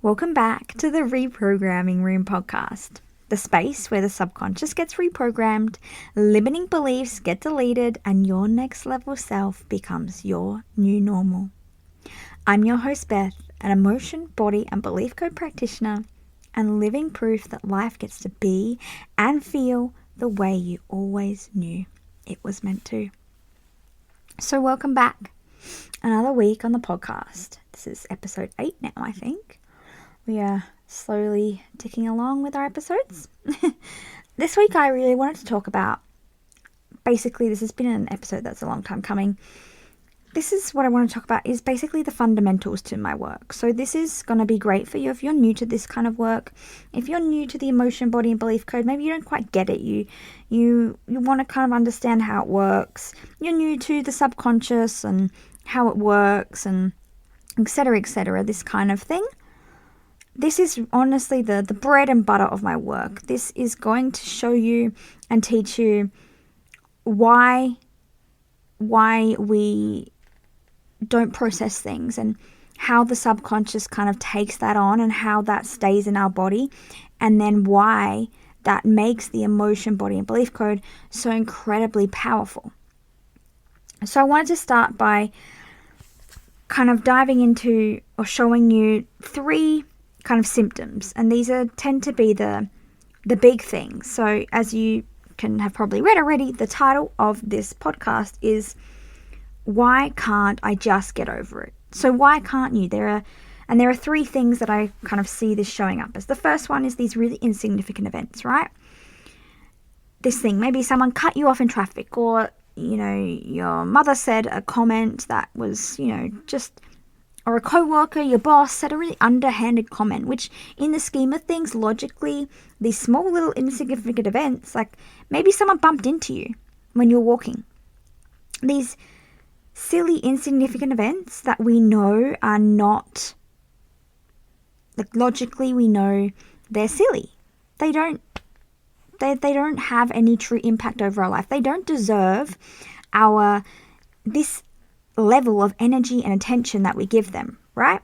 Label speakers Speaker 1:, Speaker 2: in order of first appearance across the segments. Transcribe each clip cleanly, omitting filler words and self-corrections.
Speaker 1: Welcome back to the Reprogramming Room podcast, the space where the subconscious gets reprogrammed, limiting beliefs get deleted, and your next level self becomes your new normal. I'm your host, Beth, an emotion, body, and belief code practitioner, and living proof that life gets to be and feel the way you always knew it was meant to. So welcome back. Another week on the podcast. This is episode 8 now, I think. We are slowly ticking along with our episodes. This week I really wanted to talk about, basically this has been an episode that's a long time coming. This is what I want to talk about is basically the fundamentals to my work. So this is going to be great for you if you're new to this kind of work. If you're new to the emotion, body and belief code, maybe you don't quite get it. You want to kind of understand how it works. You're new to the subconscious and how it works and etc., this kind of thing. This is honestly the bread and butter of my work. This is going to show you and teach you why we don't process things and how the subconscious kind of takes that on and how that stays in our body, and then why that makes the emotion, body and belief code so incredibly powerful. So I wanted to start by kind of diving into or showing you 3 kind of symptoms, and these tend to be the big things. So as you can have probably read already, the title of this podcast is Why Can't I Just Get Over It? So why can't you? There are 3 things that I kind of see this showing up as. The first one is these really insignificant events, right? This thing, maybe someone cut you off in traffic, or your mother said a comment that was, or a co-worker, your boss said a really underhanded comment, which in the scheme of things, logically, these small little insignificant events, like maybe someone bumped into you when you're walking. These silly insignificant events that we know are not, like logically we know they're silly. They don't have any true impact over our life. They don't deserve this level of energy and attention that we give them, right?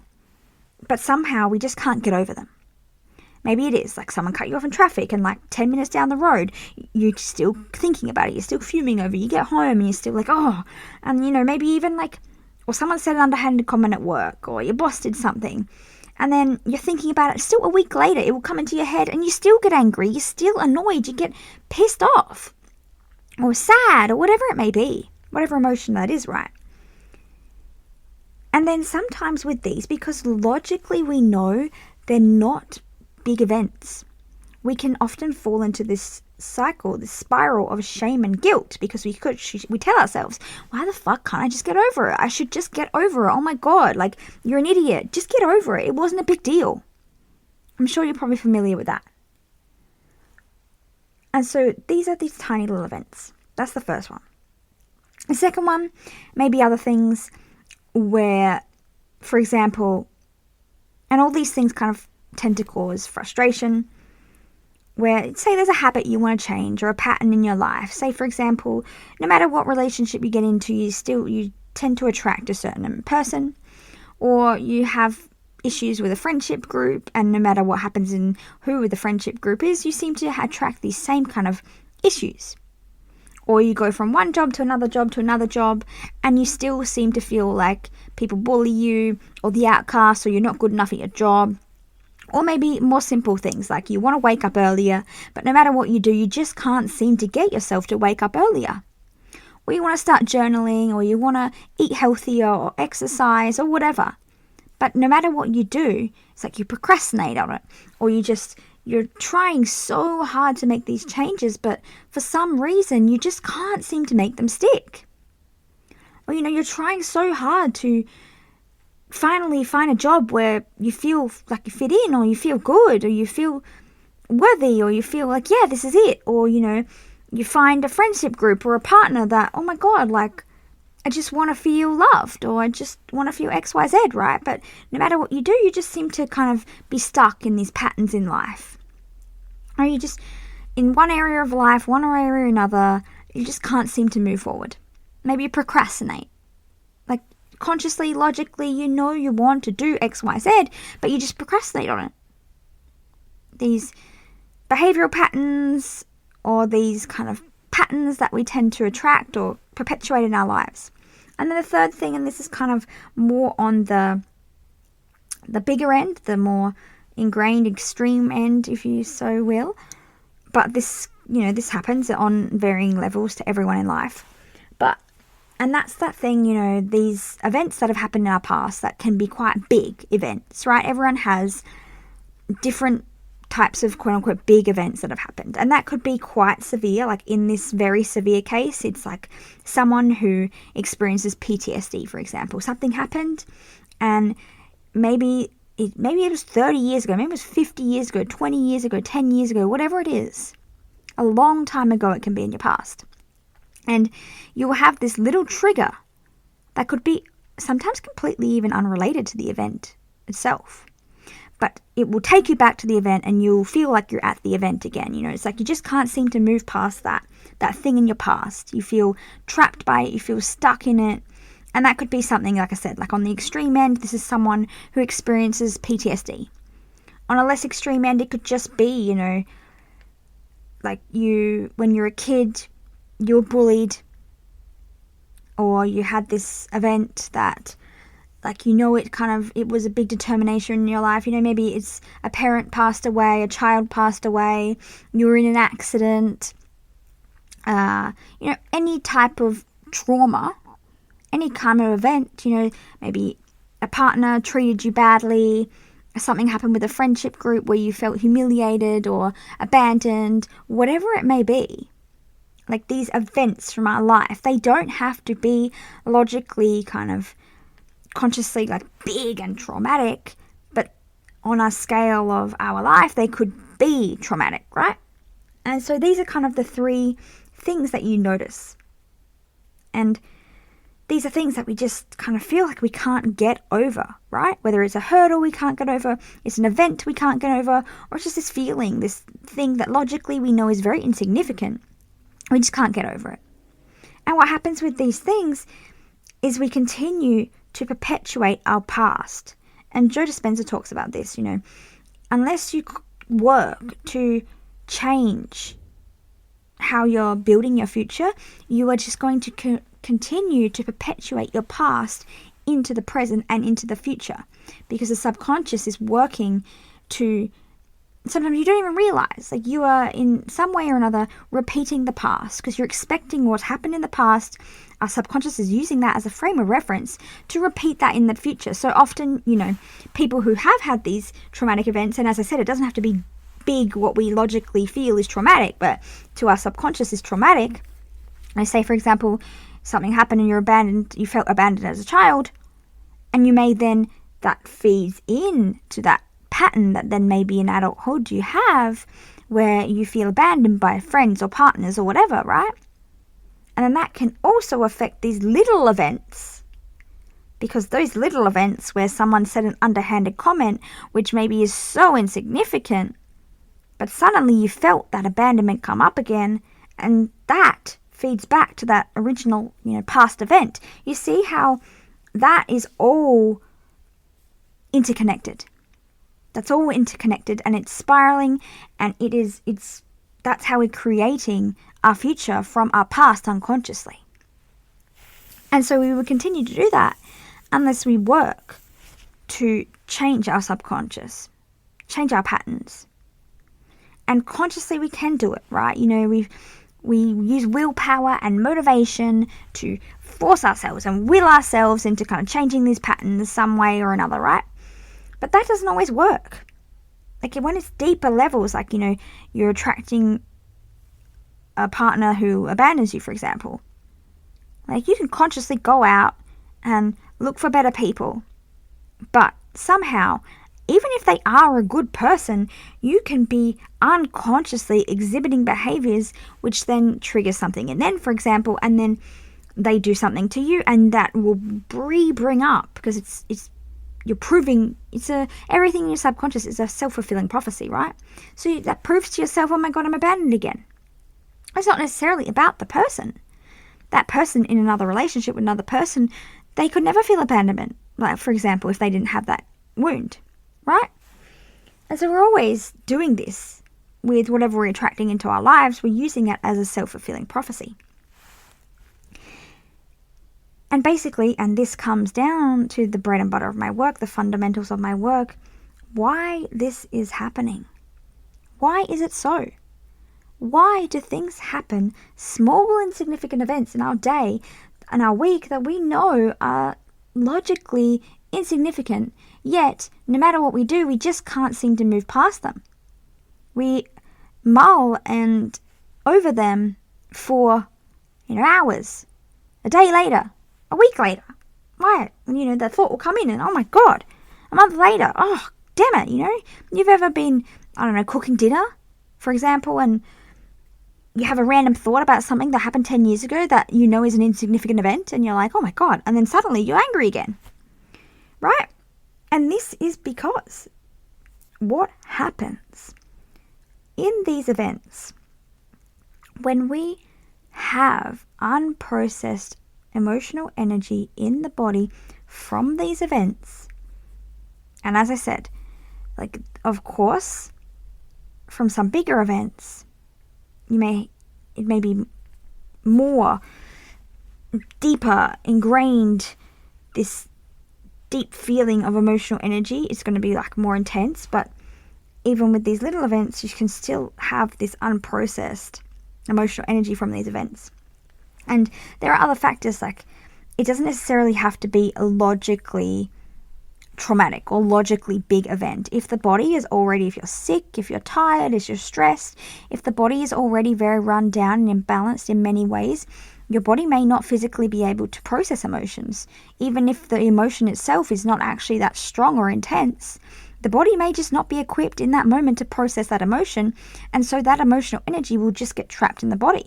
Speaker 1: But somehow we just can't get over them. Maybe it is like someone cut you off in traffic and like 10 minutes down the road, you're still thinking about it. You're still fuming over it. You get home and you're still like, oh, and maybe even like, or someone said an underhanded comment at work, or your boss did something. And then you're thinking about it. Still a week later, it will come into your head and you still get angry. You're still annoyed. You get pissed off or sad or whatever it may be. Whatever emotion that is, right? And then sometimes with these, because logically we know they're not big events, we can often fall into this cycle, this spiral of shame and guilt, because we tell ourselves, why the fuck can't I just get over it? I should just get over it. Oh my God, like you're an idiot. Just get over it. It wasn't a big deal. I'm sure you're probably familiar with that. And so these are these tiny little events. That's the first one. The second one, maybe other things where, for example, and all these things kind of tend to cause frustration, where say there's a habit you want to change or a pattern in your life. Say, for example, no matter what relationship you get into, you tend to attract a certain person, or you have issues with a friendship group, and no matter what happens in who the friendship group is, you seem to attract these same kind of issues. Or you go from one job to another job to another job, and you still seem to feel like people bully you, or the outcast, or you're not good enough at your job. Or maybe more simple things like you want to wake up earlier, but no matter what you do, you just can't seem to get yourself to wake up earlier. Or you want to start journaling, or you want to eat healthier or exercise or whatever. But no matter what you do, it's like you procrastinate on it, or you're trying so hard to make these changes, but for some reason you just can't seem to make them stick. Or you're trying so hard to finally find a job where you feel like you fit in, or you feel good, or you feel worthy, or you feel like, yeah, this is it. Or you find a friendship group or a partner that, oh my God, like I just want to feel loved, or I just want to feel XYZ, right? But no matter what you do, you just seem to kind of be stuck in these patterns in life. Or you just, in one area of life, one area or another, you just can't seem to move forward. Maybe you procrastinate. Like consciously, logically, you know you want to do X, Y, Z, but you just procrastinate on it. These behavioral patterns, or these kind of patterns that we tend to attract or perpetuate in our lives. And then the third thing, and this is kind of more on the bigger end, the more ingrained, extreme end, if you so will. But this, this happens on varying levels to everyone in life. And that's that thing, these events that have happened in our past that can be quite big events, right? Everyone has different types of quote unquote big events that have happened. And that could be quite severe. Like in this very severe case, it's like someone who experiences PTSD, for example. Something happened and maybe it was 30 years ago, maybe it was 50 years ago, 20 years ago, 10 years ago, whatever it is. A long time ago it can be in your past. And you will have this little trigger that could be sometimes completely even unrelated to the event itself. But it will take you back to the event and you'll feel like you're at the event again. It's like you just can't seem to move past that thing in your past. You feel trapped by it. You feel stuck in it. And that could be something, like I said, like on the extreme end, this is someone who experiences PTSD. On a less extreme end, it could just be, like when you're a kid, you were bullied, or you had this event that, like, it was a big determination in your life. Maybe it's a parent passed away, a child passed away, you were in an accident, any type of trauma, any kind of event, maybe a partner treated you badly, something happened with a friendship group where you felt humiliated or abandoned, whatever it may be. Like these events from our life, they don't have to be logically kind of consciously like big and traumatic, but on a scale of our life, they could be traumatic, right? And so these are kind of the three things that you notice. And these are things that we just kind of feel like we can't get over, right? Whether it's a hurdle we can't get over, it's an event we can't get over, or it's just this feeling, this thing that logically we know is very insignificant. We just can't get over it. And what happens with these things is we continue to perpetuate our past. And Joe Dispenza talks about this, unless you work to change how you're building your future, you are just going to continue to perpetuate your past into the present and into the future. Because the subconscious is working to, sometimes you don't even realize, like you are in some way or another repeating the past because you're expecting what happened in the past. Our subconscious is using that as a frame of reference to repeat that in the future. So often, people who have had these traumatic events, and as I said, it doesn't have to be big, what we logically feel is traumatic, but to our subconscious is traumatic. I say, for example, something happened and you felt abandoned as a child, and you may then, that feeds into that pattern that then maybe in adulthood you have where you feel abandoned by friends or partners or whatever, right? And then that can also affect these little events, because those little events where someone said an underhanded comment which maybe is so insignificant, but suddenly you felt that abandonment come up again, and that feeds back to that original, past event. You see how that is all interconnected. That's all interconnected, and it's spiraling, and that's how we're creating our future from our past unconsciously. And so we will continue to do that unless we work to change our subconscious, change our patterns. And consciously we can do it, right? We use willpower and motivation to force ourselves and will ourselves into kind of changing these patterns some way or another, right? But that doesn't always work. Like when it's deeper levels, like, you're attracting a partner who abandons you, for example. Like you can consciously go out and look for better people. But somehow, even if they are a good person, you can be unconsciously exhibiting behaviors which then trigger something. And then, for example, and then they do something to you, and that will bring up, because it's you're proving everything in your subconscious is a self-fulfilling prophecy, right? So that proves to yourself, oh my God, I'm abandoned again. It's not necessarily about the person. That person in another relationship with another person, they could never feel abandonment, like, for example, if they didn't have that wound, right? And so we're always doing this with whatever we're attracting into our lives. We're using it as a self-fulfilling prophecy. And basically, and this comes down to the bread and butter of my work, the fundamentals of my work, why this is happening. Why is it so? Why do things happen, small insignificant events in our day and our week that we know are logically insignificant, yet no matter what we do, we just can't seem to move past them. We mull and over them for, hours, a day later, a week later. Why? The thought will come in and, oh my God, a month later, oh, damn it, You've ever been, cooking dinner, for example, and you have a random thought about something that happened 10 years ago that is an insignificant event, and you're like, oh my God, and then suddenly you're angry again, right? And this is because what happens in these events when we have unprocessed emotional energy in the body from these events, and as I said, of course, from some bigger events, it may be more deeper, ingrained, this deep feeling of emotional energy. It's going to be more intense, but even with these little events, you can still have this unprocessed emotional energy from these events. And there are other factors, it doesn't necessarily have to be a logically traumatic or logically big event. If the body is already, if you're sick, if you're tired, if you're stressed, if the body is already very run down and imbalanced in many ways, your body may not physically be able to process emotions. Even if the emotion itself is not actually that strong or intense, the body may just not be equipped in that moment to process that emotion, and so that emotional energy will just get trapped in the body.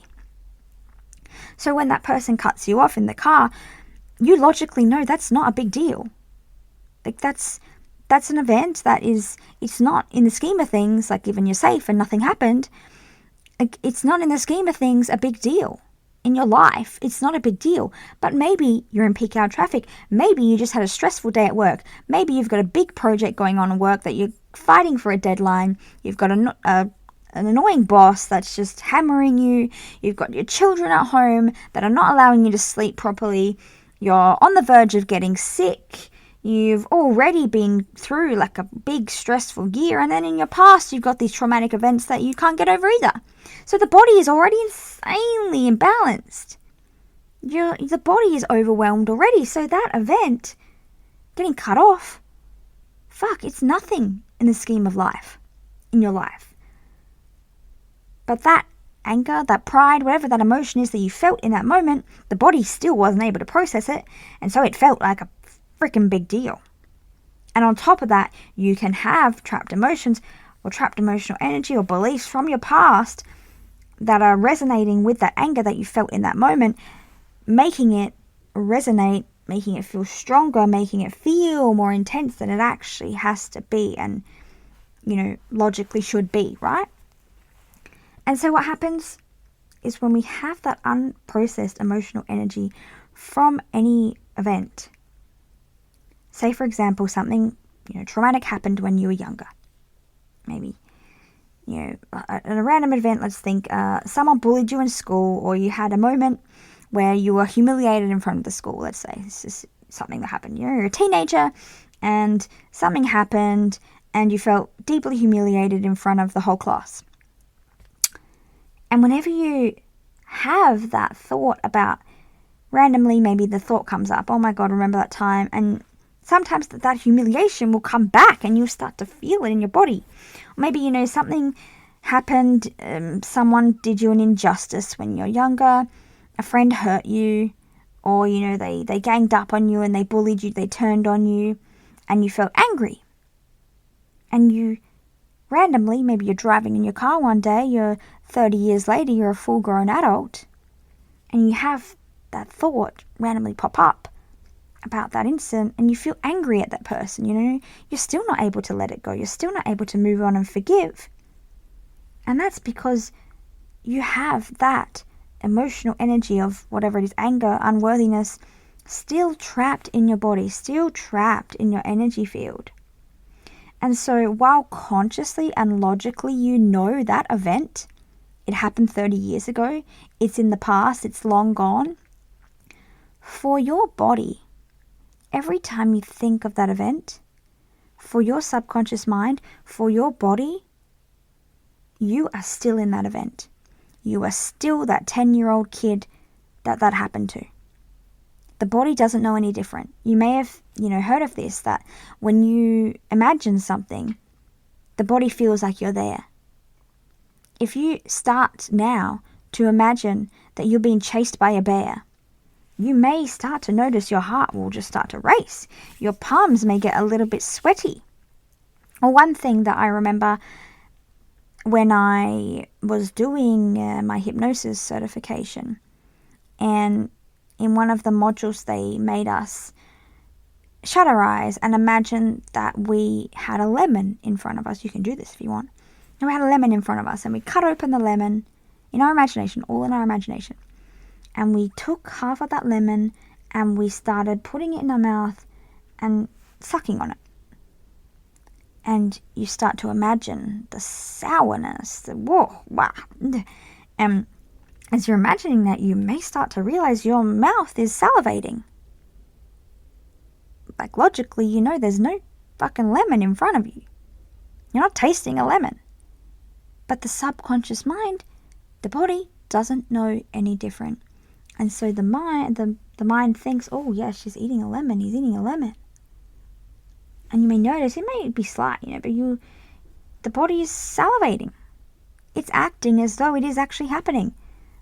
Speaker 1: So when that person cuts you off in the car, you logically know that's not a big deal. That's an event that it's not in the scheme of things, even you're safe and nothing happened, it's not in the scheme of things a big deal. In your life, it's not a big deal. But maybe you're in peak hour traffic. Maybe you just had a stressful day at work. Maybe you've got a big project going on at work that you're fighting for a deadline. You've got an annoying boss that's just hammering you. You've got your children at home that are not allowing you to sleep properly. You're on the verge of getting sick. You've already been through a big stressful year, and then in your past you've got these traumatic events that you can't get over either. So the body is already insanely imbalanced. The body is overwhelmed already, so that event, getting cut off, it's nothing in the scheme of life, in your life. But that anger, that pride, whatever that emotion is that you felt in that moment, the body still wasn't able to process it, and so it felt like a freaking big deal. And on top of that, you can have trapped emotions or trapped emotional energy or beliefs from your past that are resonating with that anger that you felt in that moment, making it resonate, making it feel stronger, making it feel more intense than it actually has to be and, logically should be, right? And so what happens is when we have that unprocessed emotional energy from any event, say, for example, something, traumatic happened when you were younger. Maybe, at a random event, let's think someone bullied you in school, or you had a moment where you were humiliated in front of the school, let's say. This is something that happened. You're a teenager, and something happened, and you felt deeply humiliated in front of the whole class. And whenever you have that thought about, randomly, maybe the thought comes up, oh my God, remember that time, and sometimes that humiliation will come back and you'll start to feel it in your body. Or maybe, something happened, someone did you an injustice when you're younger, a friend hurt you, or, they ganged up on you and they bullied you, they turned on you, and you felt angry. And you randomly, maybe you're driving in your car one day, you're 30 years later, you're a full-grown adult, and you have that thought randomly pop up about that incident, and you feel angry at that person, you're still not able to let it go. You're still not able to move on and forgive. And that's because you have that emotional energy of whatever it is, anger, unworthiness, still trapped in your body, still trapped in your energy field. And so while consciously and logically you know that event, it happened 30 years ago, it's in the past, it's long gone, for your body, every time you think of that event, for your subconscious mind, for your body, you are still in that event. You are still that 10-year-old kid that happened to. The body doesn't know any different. You may have, heard of this, that when you imagine something, the body feels like you're there. If you start now to imagine that you're being chased by a bear, you may start to notice your heart will just start to race. Your palms may get a little bit sweaty. Or one thing that I remember when I was doing my hypnosis certification, and in one of the modules they made us shut our eyes and imagine that we had a lemon in front of us. You can do this if you want. And we had a lemon in front of us, and we cut open the lemon in our imagination, all in our imagination. And we took half of that lemon and we started putting it in our mouth and sucking on it. And you start to imagine the sourness, wow. And as you're imagining that, you may start to realize your mouth is salivating. Like logically, there's no fucking lemon in front of you. You're not tasting a lemon. But the subconscious mind, the body, doesn't know any different. And so the mind thinks, oh yeah, she's eating a lemon, he's eating a lemon. And you may notice, it may be slight, but the body is salivating. It's acting as though it is actually happening.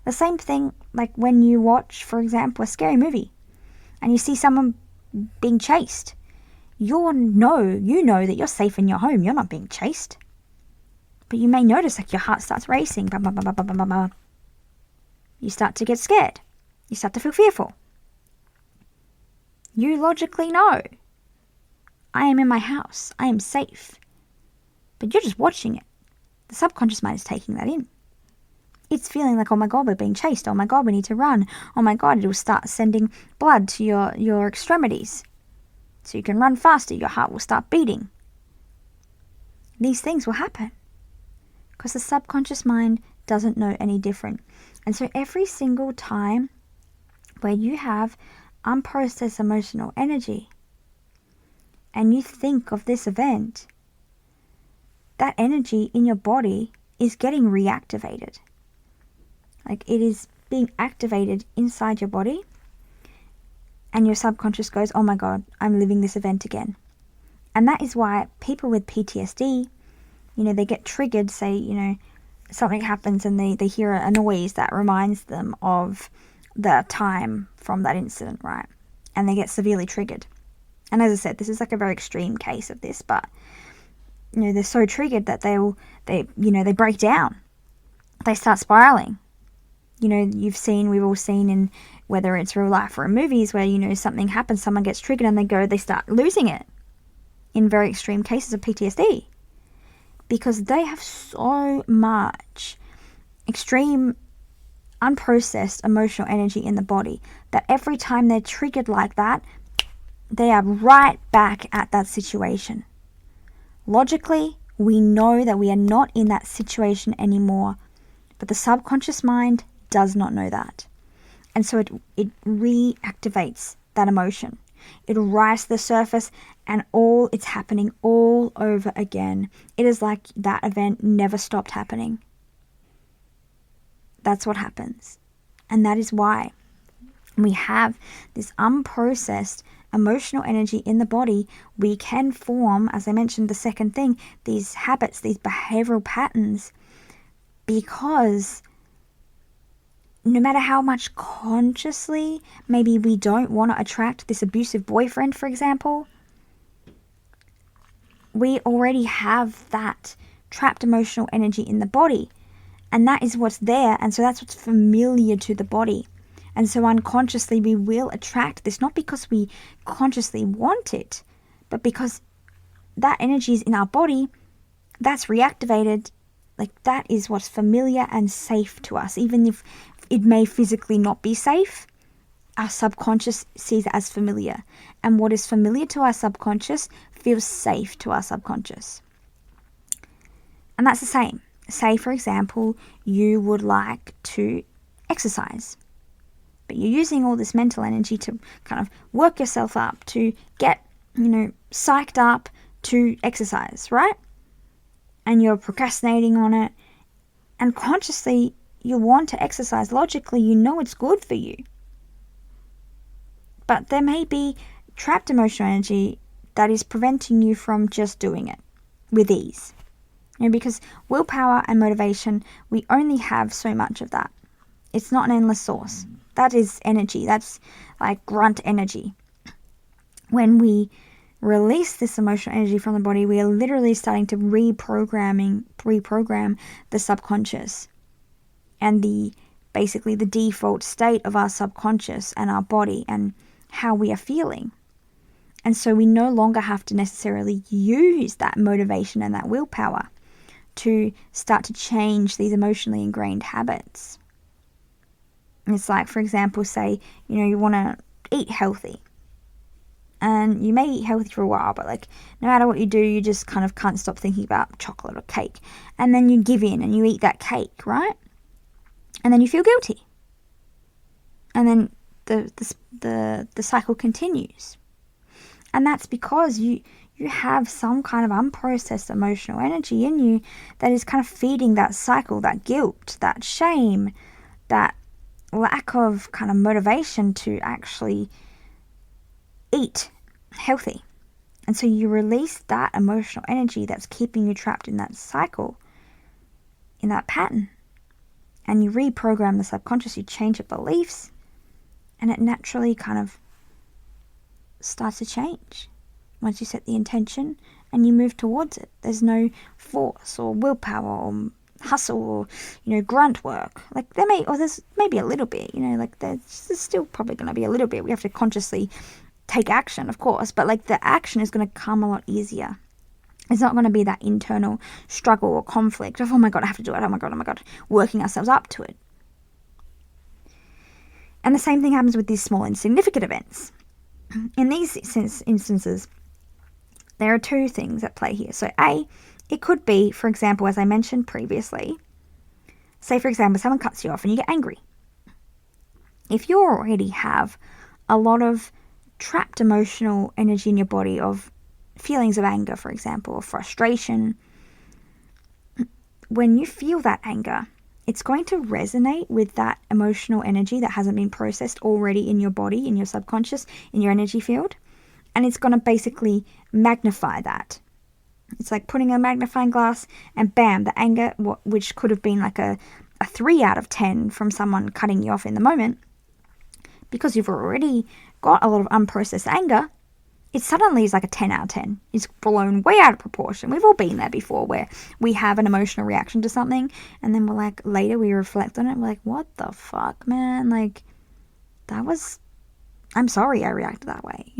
Speaker 1: The same thing like when you watch, for example, a scary movie and you see someone being chased. You know that you're safe in your home. You're not being chased. But you may notice like your heart starts racing. Bah, bah, bah, bah, bah, bah, bah. You start to get scared. You start to feel fearful. You logically know, I am in my house. I am safe. But you're just watching it. The subconscious mind is taking that in. It's feeling like, oh my God, we're being chased. Oh my God, we need to run. Oh my God, it will start sending blood to your extremities. So you can run faster. Your heart will start beating. These things will happen because the subconscious mind doesn't know any different. And so every single time where you have unprocessed emotional energy and you think of this event, that energy in your body is getting reactivated. Like it is being activated inside your body, and your subconscious goes, oh my God, I'm living this event again. And that is why people with PTSD, they get triggered, say, something happens and they hear a noise that reminds them of the time from that incident, right? And they get severely triggered. And as I said, this is like a very extreme case of this, but they're so triggered that they break down. They start spiraling. We've all seen in whether it's real life or in movies where, something happens, someone gets triggered and they start losing it in very extreme cases of PTSD because they have so much extreme unprocessed emotional energy in the body that every time they're triggered like that, they are right back at that situation. Logically, we know that we are not in that situation anymore, but the subconscious mind does not know that. And so it reactivates that emotion. It rises to the surface and it's happening all over again. It is like that event never stopped happening. That's what happens. And that is why we have this unprocessed emotional energy in the body. We can form, as I mentioned, the second thing, these habits, these behavioral patterns, because no matter how much consciously maybe we don't want to attract this abusive boyfriend, for example, we already have that trapped emotional energy in the body. And that is what's there. And so that's what's familiar to the body. And so unconsciously we will attract this, not because we consciously want it, but because that energy is in our body, that's reactivated. Like that is what's familiar and safe to us. Even if it may physically not be safe, our subconscious sees it as familiar. And what is familiar to our subconscious feels safe to our subconscious. And that's the same. Say, for example, you would like to exercise, but you're using all this mental energy to kind of work yourself up, to get, psyched up to exercise, right? And you're procrastinating on it. And consciously, you want to exercise. Logically, you know it's good for you. But there may be trapped emotional energy that is preventing you from just doing it with ease. Because willpower and motivation, we only have so much of that. It's not an endless source. That is energy. That's like grunt energy. When we release this emotional energy from the body, we are literally starting to reprogram the subconscious and basically the default state of our subconscious and our body and how we are feeling. And so we no longer have to necessarily use that motivation and that willpower to start to change these emotionally ingrained habits. And it's like, for example, say, you want to eat healthy. And you may eat healthy for a while, but no matter what you do, you just kind of can't stop thinking about chocolate or cake. And then you give in and you eat that cake, right? And then you feel guilty. And then the cycle continues. And that's because you have some kind of unprocessed emotional energy in you that is kind of feeding that cycle, that guilt, that shame, that lack of kind of motivation to actually eat healthy. And so you release that emotional energy that's keeping you trapped in that cycle, in that pattern. And you reprogram the subconscious, you change your beliefs, and it naturally kind of starts to change once you set the intention and you move towards it. There's no force or willpower or hustle or grunt work. There's maybe a little bit, there's still probably going to be a little bit. We have to consciously take action, of course, but the action is going to come a lot easier. It's not going to be that internal struggle or conflict of, oh my God, I have to do it, oh my God, working ourselves up to it. And the same thing happens with these small insignificant events. In these instances, there are two things at play here. So A, it could be, for example, as I mentioned previously, say, for example, someone cuts you off and you get angry. If you already have a lot of trapped emotional energy in your body of feelings of anger, for example, or frustration, when you feel that anger, it's going to resonate with that emotional energy that hasn't been processed already in your body, in your subconscious, in your energy field. And it's going to basically magnify that. It's like putting a magnifying glass and bam, the anger, which could have been like a 3 out of 10 from someone cutting you off in the moment, because you've already got a lot of unprocessed anger, it suddenly is like a 10 out of 10. It's blown way out of proportion. We've all been there before where we have an emotional reaction to something and then later we reflect on it and we're like, what the fuck, man? I'm sorry I reacted that way,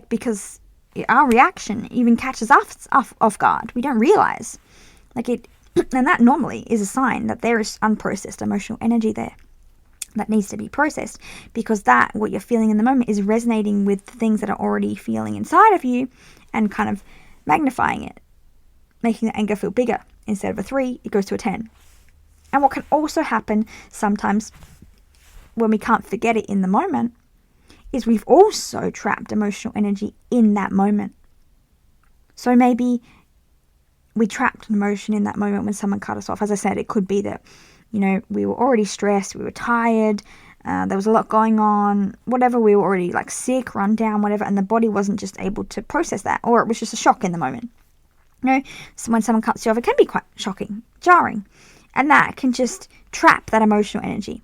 Speaker 1: because our reaction even catches us off guard. We don't realize. And that normally is a sign that there is unprocessed emotional energy there that needs to be processed, because what you're feeling in the moment is resonating with things that are already feeling inside of you and kind of magnifying it, making the anger feel bigger. Instead of a 3, it goes to a 10. And what can also happen sometimes when we can't forget it in the moment is we've also trapped emotional energy in that moment. So maybe we trapped an emotion in that moment when someone cut us off. As I said, it could be that we were already stressed, we were tired, there was a lot going on, whatever, we were already sick, run down, whatever, and the body wasn't just able to process that, or it was just a shock in the moment. So when someone cuts you off, it can be quite shocking, jarring, and that can just trap that emotional energy.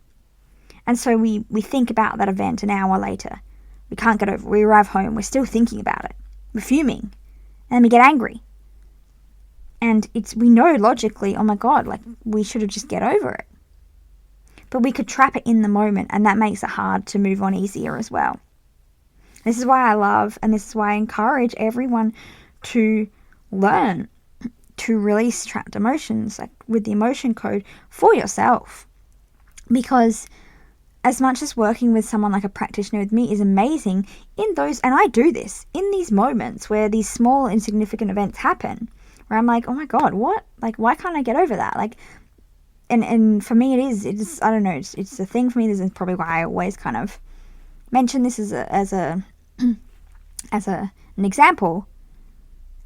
Speaker 1: And so we think about that event an hour later. We can't get over it. We arrive home, we're still thinking about it, we're fuming, and then we get angry. And we know logically, oh my God, we should have just get over it. But we could trap it in the moment, and that makes it hard to move on easier as well. This is why I love, and this is why I encourage everyone to learn to release trapped emotions, with the emotion code for yourself. Because as much as working with someone like a practitioner with me is amazing, and I do this, in these moments where these small insignificant events happen, where I'm like, oh my God, what? Like, why can't I get over that? Like, and for me it's I don't know, it's a thing for me. This is probably why I always kind of mention this as an example,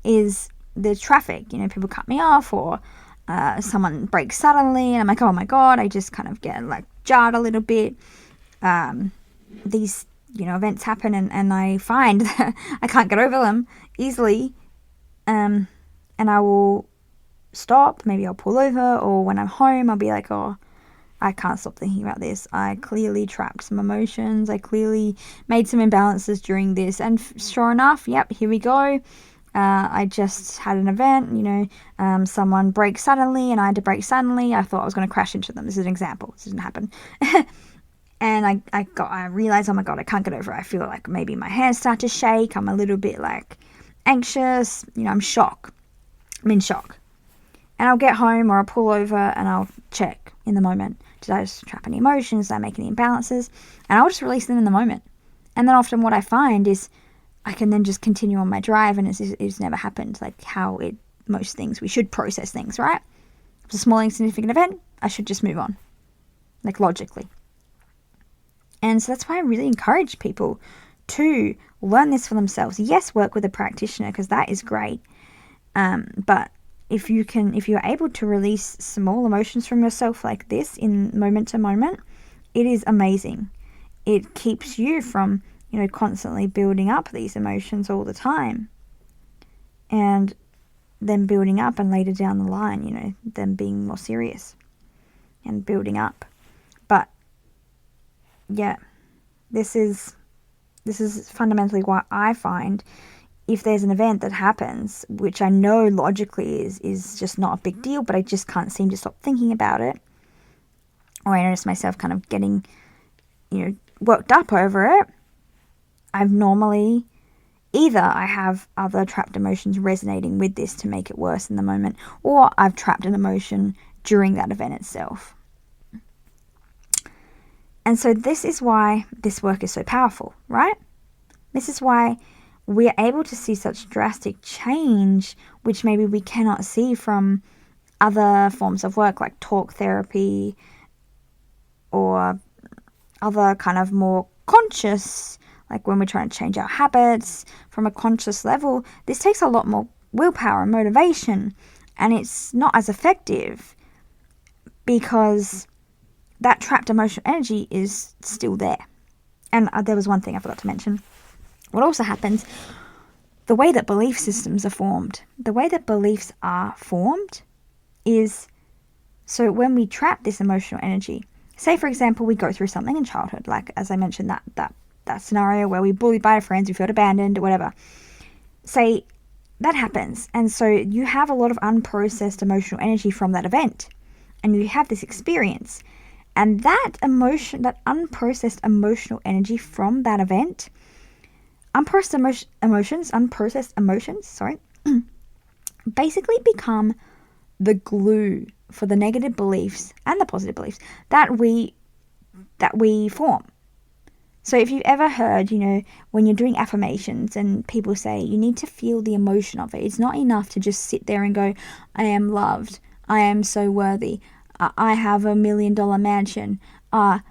Speaker 1: is the traffic. You know, people cut me off, or someone brakes suddenly, and I'm like, oh my God, I just kind of get like jarred a little bit. These, you know, events happen, and I find that I can't get over them easily, and I will stop. Maybe I'll pull over, or when I'm home I'll be like, oh, I can't stop thinking about this. I clearly trapped some emotions. I clearly made some imbalances during this. And sure enough, yep, here we go. I just had an event, you know, someone braked suddenly and I had to brake suddenly. I thought I was going to crash into them. This is an example. This didn't happen. And I realized, oh my God, I can't get over it. I feel like maybe my hands start to shake. I'm a little bit like anxious. You know, I'm in shock. And I'll get home, or I'll pull over and I'll check in the moment. Did I just trap any emotions? Did I make any imbalances? And I'll just release them in the moment. And then often what I find is I can then just continue on my drive, and it's never happened. Like how most things, we should process things, right? If it's a small insignificant event, I should just move on, like logically. And so that's why I really encourage people to learn this for themselves. Yes, work with a practitioner, because that is great. But if you're able to release small emotions from yourself like this in moment to moment, it is amazing. It keeps you from, you know, constantly building up these emotions all the time, and then building up, and later down the line, you know, them being more serious and building up. But yeah, this is fundamentally why I find, if there's an event that happens, which I know logically is just not a big deal, but I just can't seem to stop thinking about it, or I notice myself kind of getting, you know, worked up over it, I've normally either I have other trapped emotions resonating with this to make it worse in the moment, or I've trapped an emotion during that event itself. And so this is why this work is so powerful, right? This is why we're able to see such drastic change, which maybe we cannot see from other forms of work like talk therapy or other kind of more conscious, like when we're trying to change our habits from a conscious level. This takes a lot more willpower and motivation, and it's not as effective because that trapped emotional energy is still there. And there was one thing I forgot to mention. What also happens, the way that belief systems are formed, the way that beliefs are formed is, so when we trap this emotional energy, say for example we go through something in childhood, like as I mentioned that scenario where we bullied by our friends, we felt abandoned or whatever. Say that happens, and so you have a lot of unprocessed emotional energy from that event, and you have this experience, and that emotion, that unprocessed emotional energy from that event, unprocessed emotions, basically become the glue for the negative beliefs and the positive beliefs that we form. So if you've ever heard, you know, when you're doing affirmations and people say you need to feel the emotion of it, it's not enough to just sit there and go, I am loved, I am so worthy, I have $1 million mansion, I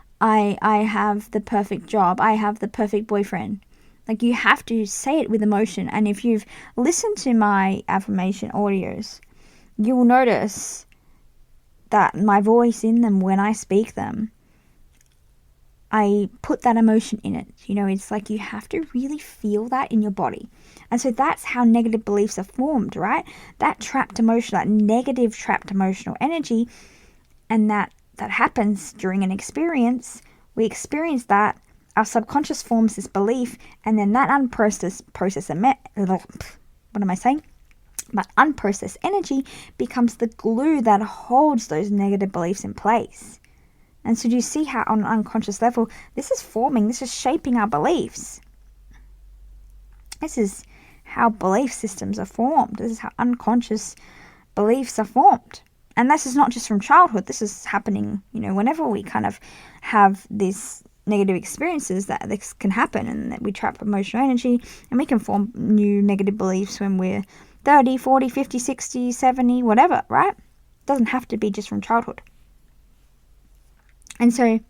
Speaker 1: have the perfect job, I have the perfect boyfriend. Like, you have to say it with emotion. And if you've listened to my affirmation audios, you will notice that my voice in them, when I speak them, I put that emotion in it. You know, it's like you have to really feel that in your body. And so that's how negative beliefs are formed, right? That trapped emotion, that negative trapped emotional energy, and that happens during an experience. We experience that. Our subconscious forms this belief, and then that unprocessed unprocessed energy becomes the glue that holds those negative beliefs in place. And so do you see how on an unconscious level, this is forming, this is shaping our beliefs. This is how belief systems are formed. This is how unconscious beliefs are formed. And this is not just from childhood. This is happening, whenever we kind of have these negative experiences, that this can happen, and that we trap emotional energy, and we can form new negative beliefs when we're 30, 40, 50, 60, 70, whatever, right? It doesn't have to be just from childhood. And so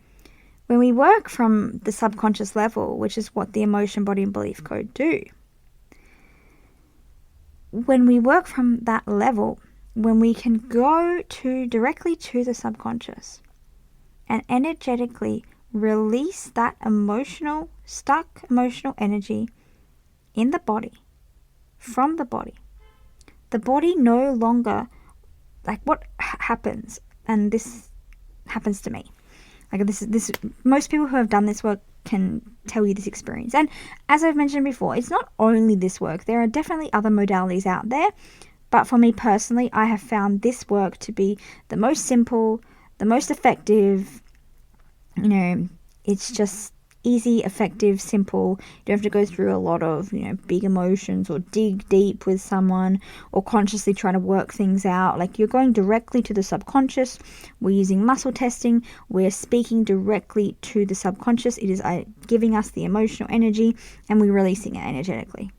Speaker 1: when we work from the subconscious level, which is what the emotion, body, and belief code do, when we work from that level, when we can go directly to the subconscious and energetically release that stuck emotional energy in the body, from the body no longer, like what happens, and this happens to me, like this most people who have done this work can tell you this experience. And as I've mentioned before, it's not only this work. There are definitely other modalities out there, but for me personally, I have found this work to be the most simple, the most effective. It's just easy, effective, simple. You don't have to go through a lot of, big emotions or dig deep with someone or consciously try to work things out. Like, you're going directly to the subconscious. We're using muscle testing. We're speaking directly to the subconscious. It is giving us the emotional energy, and we're releasing it energetically.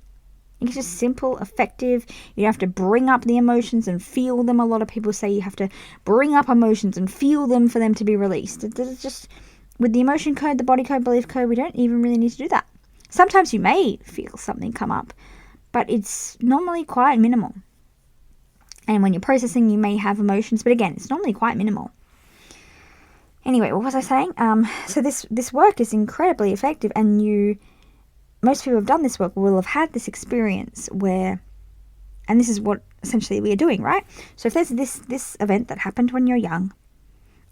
Speaker 1: It's just simple, effective. You don't have to bring up the emotions and feel them. A lot of people say you have to bring up emotions and feel them for them to be released. It's just, with the emotion code, the body code, belief code, we don't even really need to do that. Sometimes you may feel something come up, but it's normally quite minimal. And when you're processing, you may have emotions, but again, it's normally quite minimal. Anyway, what was I saying? So this work is incredibly effective, and most people who have done this work will have had this experience where, and this is what essentially we are doing, right? So if there's this event that happened when you're young,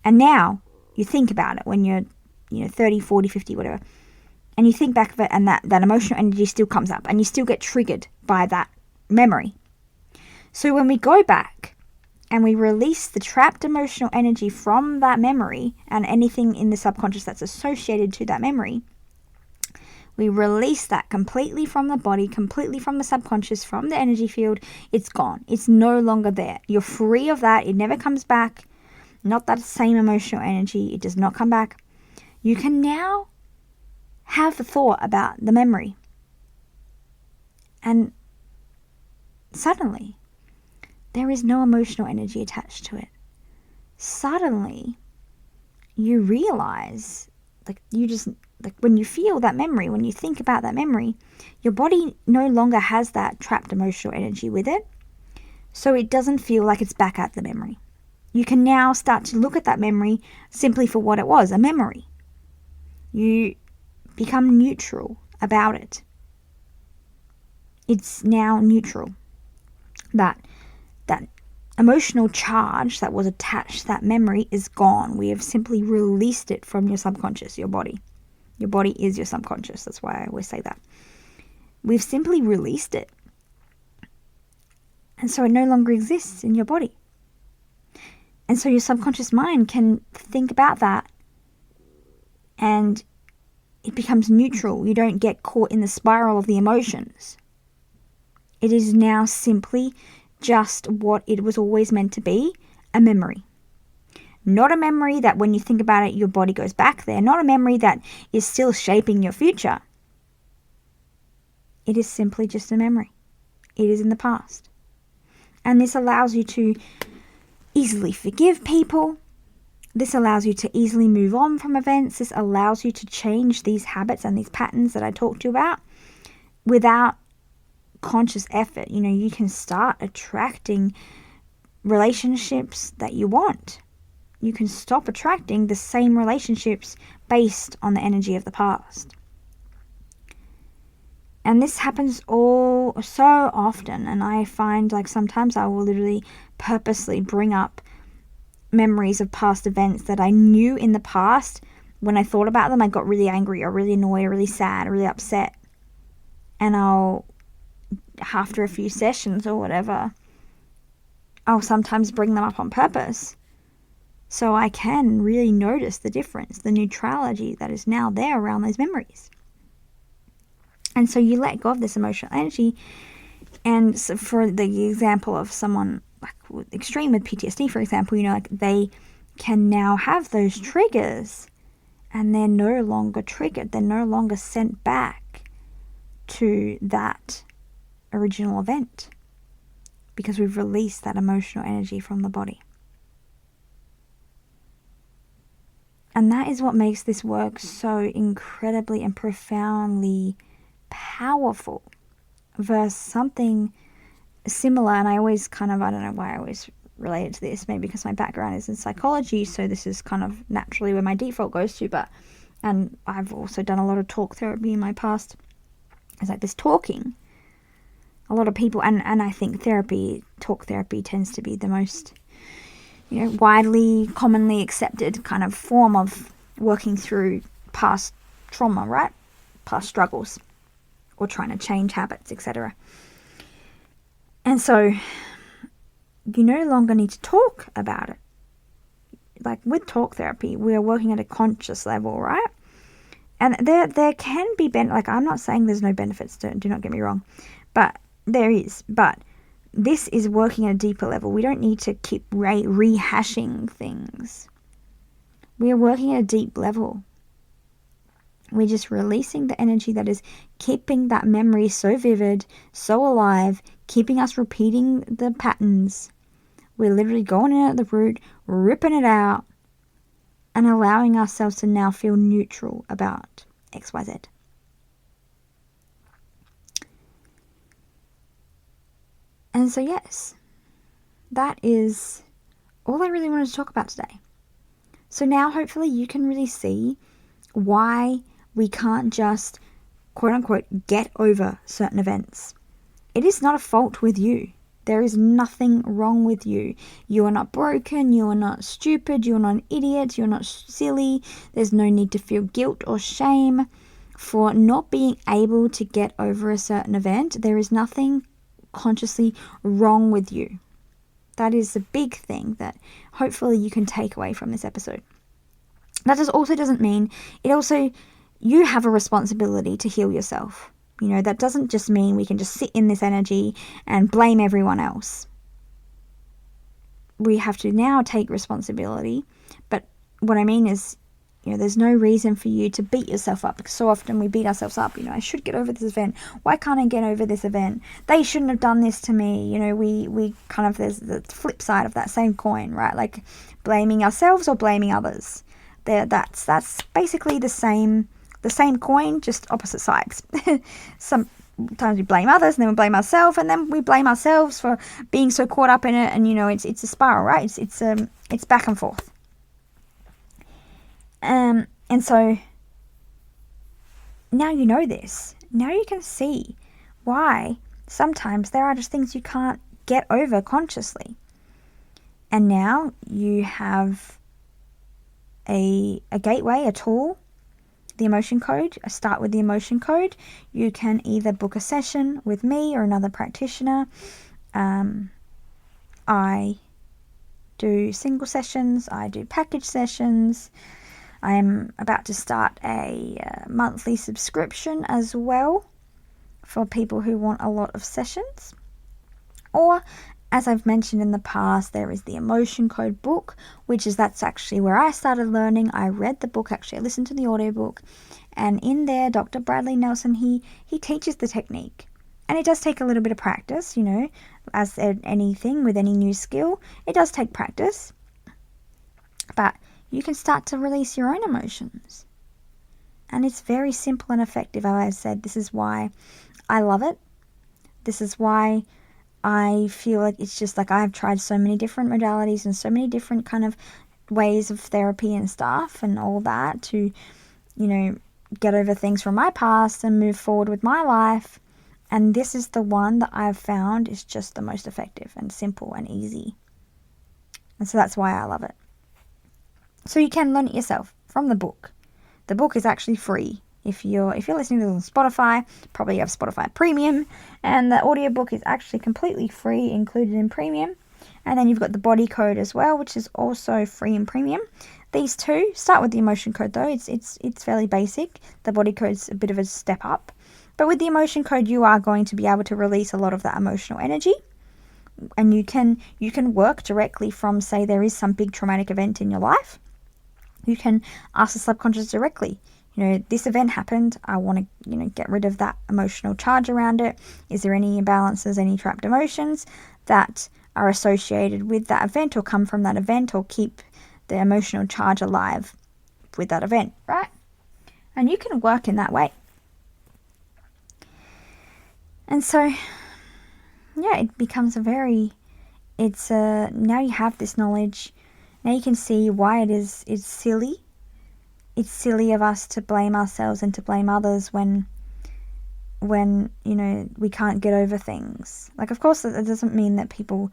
Speaker 1: and now you think about it when you're 30, 40, 50, whatever, and you think back of it, and that emotional energy still comes up, and you still get triggered by that memory. So when we go back and we release the trapped emotional energy from that memory and anything in the subconscious that's associated to that memory, we release that completely from the body, completely from the subconscious, from the energy field. It's gone. It's no longer there. You're free of that. It never comes back. Not that same emotional energy. It does not come back. You can now have the thought about the memory. And suddenly, there is no emotional energy attached to it. Suddenly, you realize, when you feel that memory, when you think about that memory, your body no longer has that trapped emotional energy with it. So it doesn't feel like it's back at the memory. You can now start to look at that memory simply for what it was, a memory. You become neutral about it. It's now neutral. That emotional charge that was attached to that memory is gone. We have simply released it from your subconscious, your body. Your body is your subconscious. That's why I always say that. We've simply released it. And so it no longer exists in your body. And so your subconscious mind can think about that, and it becomes neutral. You don't get caught in the spiral of the emotions. It is now simply just what it was always meant to be, a memory. Not a memory that when you think about it, your body goes back there. Not a memory that is still shaping your future. It is simply just a memory. It is in the past. And this allows you to easily forgive people. This allows you to easily move on from events. This allows you to change these habits and these patterns that I talked to you about without conscious effort. You can start attracting relationships that you want. You can stop attracting the same relationships based on the energy of the past. And this happens all so often, and I find sometimes I will literally purposely bring up memories of past events that I knew in the past. When I thought about them, I got really angry or really annoyed or really sad or really upset. And after a few sessions or whatever, I'll sometimes bring them up on purpose. So I can really notice the difference, the neutrality that is now there around those memories. And so you let go of this emotional energy. And so for the example of someone like extreme with PTSD, for example, like they can now have those triggers and they're no longer triggered. They're no longer sent back to that original event because we've released that emotional energy from the body. And that is what makes this work so incredibly and profoundly powerful versus something similar. And I always I don't know why I always relate it to this, maybe because my background is in psychology, so this is kind of naturally where my default goes to, and I've also done a lot of talk therapy in my past. It's like this talking. A lot of people, and I think talk therapy tends to be the most, widely, commonly accepted kind of form of working through past trauma, right? Past struggles, or trying to change habits, etc. And so you no longer need to talk about it. Like with talk therapy, we are working at a conscious level, right? And there can be like, I'm not saying there's no benefits, do not get me wrong, but there is. But this is working at a deeper level. We don't need to keep rehashing things. We are working at a deep level. We're just releasing the energy that is keeping that memory so vivid, so alive, keeping us repeating the patterns. We're literally going in at the root, ripping it out, and allowing ourselves to now feel neutral about XYZ. And so yes, that is all I really wanted to talk about today. So now hopefully you can really see why we can't just, quote unquote, get over certain events. It is not a fault with you. There is nothing wrong with you. You are not broken. You are not stupid. You are not an idiot. You're not silly. There's no need to feel guilt or shame for not being able to get over a certain event. There is nothing consciously wrong with you. That is the big thing that hopefully you can take away from this episode. That also doesn't mean, you have a responsibility to heal yourself. That doesn't just mean we can just sit in this energy and blame everyone else. We have to now take responsibility. But what I mean is, there's no reason for you to beat yourself up, because so often we beat ourselves up. I should get over this event. Why can't I get over this event? They shouldn't have done this to me. We kind of, there's the flip side of that same coin, right? Like blaming ourselves or blaming others. That's basically the same coin, just opposite sides. Sometimes we blame others, and then we blame ourselves, and then we blame ourselves for being so caught up in it. And it's a spiral, right? It's back and forth. And so now you know this. Now you can see why sometimes there are just things you can't get over consciously. And now you have a gateway, a tool, the emotion code. I start with the emotion code. You can either book a session with me or another practitioner. I do single sessions. I do package sessions. I'm about to start a monthly subscription as well for people who want a lot of sessions. Or, as I've mentioned in the past, there is the Emotion Code book, that's actually where I started learning. I read the book, actually I listened to the audiobook, and in there Dr. Bradley Nelson, he teaches the technique. And it does take a little bit of practice, as anything with any new skill, it does take practice. But you can start to release your own emotions. And it's very simple and effective. As I said, this is why I love it. This is why I feel like it's just like I've tried so many different modalities and so many different kind of ways of therapy and stuff and all that to, get over things from my past and move forward with my life. And this is the one that I've found is just the most effective and simple and easy. And so that's why I love it. So you can learn it yourself from the book. The book is actually free. If you're listening to this on Spotify, probably you have Spotify Premium, and the audiobook is actually completely free, included in Premium. And then you've got the body code as well, which is also free in Premium. These two, start with the emotion code though. It's fairly basic. The body code's a bit of a step up. But with the emotion code, you are going to be able to release a lot of that emotional energy, And you can work directly from, say, there is some big traumatic event in your life. You can ask the subconscious directly, this event happened. I want to, get rid of that emotional charge around it. Is there any imbalances, any trapped emotions that are associated with that event or come from that event or keep the emotional charge alive with that event, right? And you can work in that way. And so, yeah, it becomes now you have this knowledge. Now you can see why it's silly. It's silly of us to blame ourselves and to blame others when we can't get over things. Like, of course, that doesn't mean that people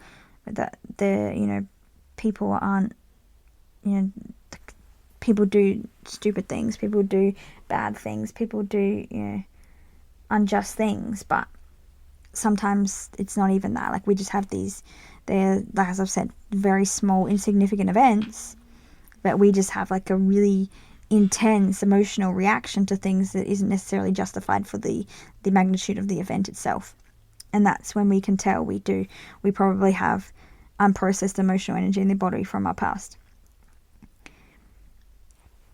Speaker 1: aren't, people do stupid things, people do bad things, people do, unjust things, but sometimes it's not even that. Like, we just have they're, like, as I've said, very small, insignificant events, but we just have like a really intense emotional reaction to things that isn't necessarily justified for the magnitude of the event itself. And that's when we can tell we probably have unprocessed emotional energy in the body from our past.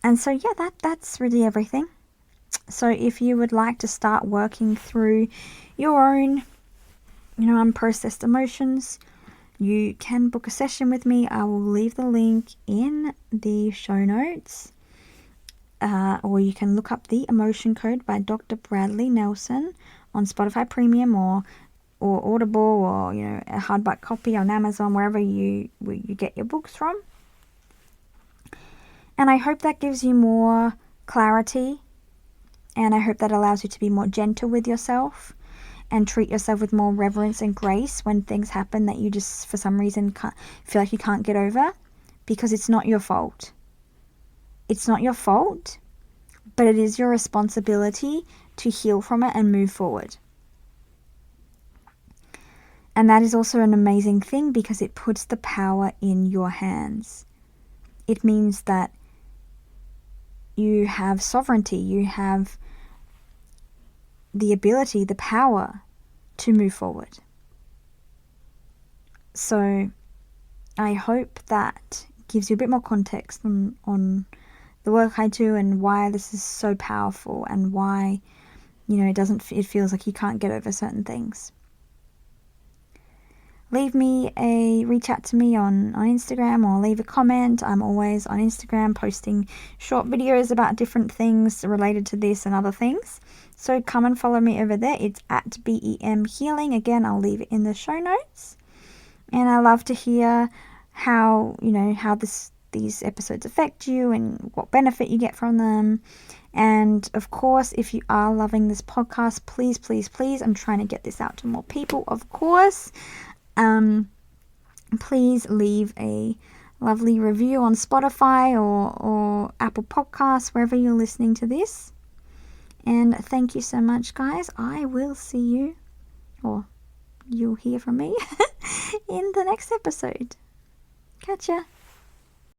Speaker 1: And so, yeah, that's really everything. So if you would like to start working through your own, unprocessed emotions, you can book a session with me. I will leave the link in the show notes. Or you can look up The Emotion Code by Dr. Bradley Nelson on Spotify Premium or Audible, or a hardback copy on Amazon, wherever you get your books from. And I hope that gives you more clarity, and I hope that allows you to be more gentle with yourself and treat yourself with more reverence and grace when things happen that you just for some reason feel like you can't get over, because it's not your fault. It's not your fault, but it is your responsibility to heal from it and move forward. And that is also an amazing thing, because it puts the power in your hands. It means that you have sovereignty, you have the ability, the power to move forward. So I hope that gives you a bit more context on the work I do and why this is so powerful, and why, it feels like you can't get over certain things. Reach out to me on Instagram, or leave a comment. I'm always on Instagram posting short videos about different things related to this and other things. So come and follow me over there. It's at BEM Healing. Again, I'll leave it in the show notes. And I love to hear how these episodes affect you and what benefit you get from them. And of course, if you are loving this podcast, please, please, please, I'm trying to get this out to more people, of course. Please leave a lovely review on Spotify or Apple Podcasts, wherever you're listening to this. And thank you so much, guys. I will see you, or you'll hear from me, in the next episode. Catch ya.